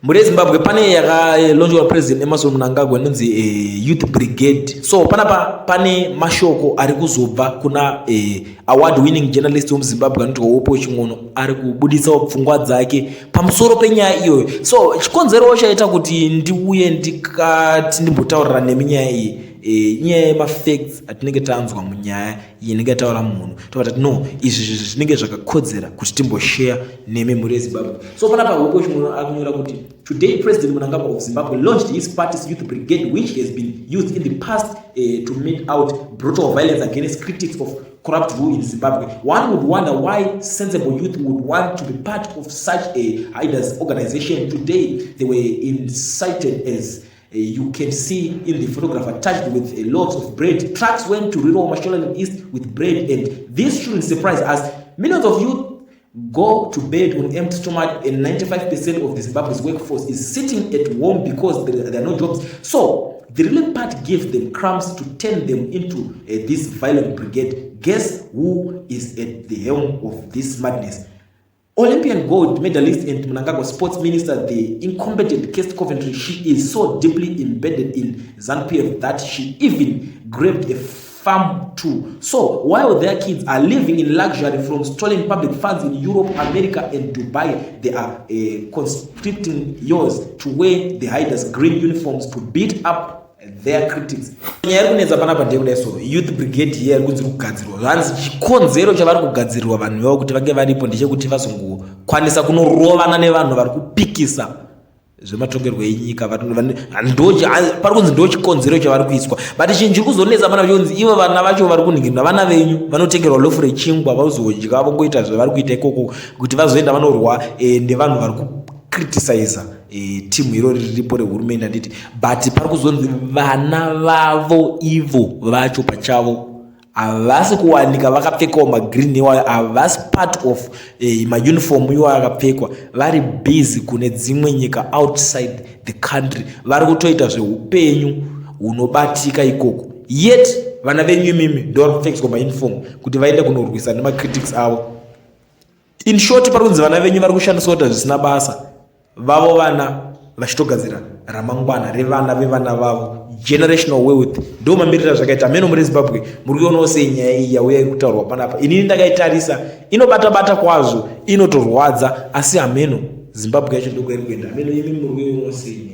muri Zimbabwe pane yakalonjwa president Emmerson Mnangagwa inonzi youth brigade. So panapa pane mashoko ari kuzobva kuna award winning journalist wemuZimbabwe anoti Wopo Ching'ono ari kubudisa pfungwa dzake pamusoro penyaya iyoyo. So chikonzero chaita kuti ndiuye ndikati ndimbotaurira neminyaya iyi nyaya yemafacts atinenge tanzwa munyaya inenge taura munhu tobati no izvi zvinenge zvakakodzera kuti timboshare nemi muri Zimbabwe. So panapa Wopo Ching'ono akunyora kuti today President Mnangagwa of Zimbabwe launched his party's youth brigade, which has been used in the past to mete out brutal violence against critics of corrupt rule in Zimbabwe. One would wonder why sensible youth would want to be part of such a hideous organization. Today they were incited as you can see in the photograph attached with loaves of bread. Trucks went to rural Mashonaland East with bread, and this shouldn't surprise us. Millions of youth go to bed on empty stomach, and 95% of the Zimbabwe's workforce is sitting at home because there are no jobs. So the ruling party gave them crumbs to turn them into this violent brigade. Guess who is at the helm of this madness? Olympian gold medalist and Mnangagwa sports minister, the incompetent Kest Coventry. She is so deeply embedded in ZANU-PF that she even grabbed a farm too. So while their kids are living in luxury from stolen public funds in Europe, America and Dubai, they are conscripting yours to wear the hiders green uniforms to beat up their critics. Nyaya kunetsa panapa ndekudaso youth brigade here kunzi kugadzirwa zvanzi chikonzero chavari kugadzirwa vanhu vavo kuti vange varipo ndechekuti vazongokwanisa kunorovana nevanhu vari kupikisa zvematongerwo enyika. Pari kunzi ndo chikonzero chavari kuiswa, but chinhu chiri kuzonetsa pana chonzi ivo vana vacho vari kuningirwa vana venyu vanotengerwa lofu rechingwa vazodya vongoita zvavari kuita ikoko kuti vazoenda vanorwa nevanhu vari kukriticize timu irori riripo rehurumende handiti. But pari kuzonzi vana vavo ivo vacho pachavo havasi kuwanika vakapfekawo magreen iwayo, havasi part of mauniform iwayo akapfekwa, vari busy kune dzimwe nyika outside the country, vari kutoita zveupenyu hunobatika ikoko. Yet vana venyu imimi ndo vari kupfekeswa mauniform kuti vaende kunorwisa nemacritics avo. In short, pari kunzi vana venyu vari kushandiswa kuita zvisina basa, vavo vana vachitogadzira ramangwana revana vevana vavo. Generational wealth ndo mamirira zvakaita meno muri Zimbabwe. Muri kuonawo sei nyaya iyi yauya iri kutaurwa panapa. Inini ndakaitarisa inobata kwazvo, inotorwadza, asi ameno Zimbabwe yacho ndoko iri kuenda. Ameno imi muri kuonawo sei.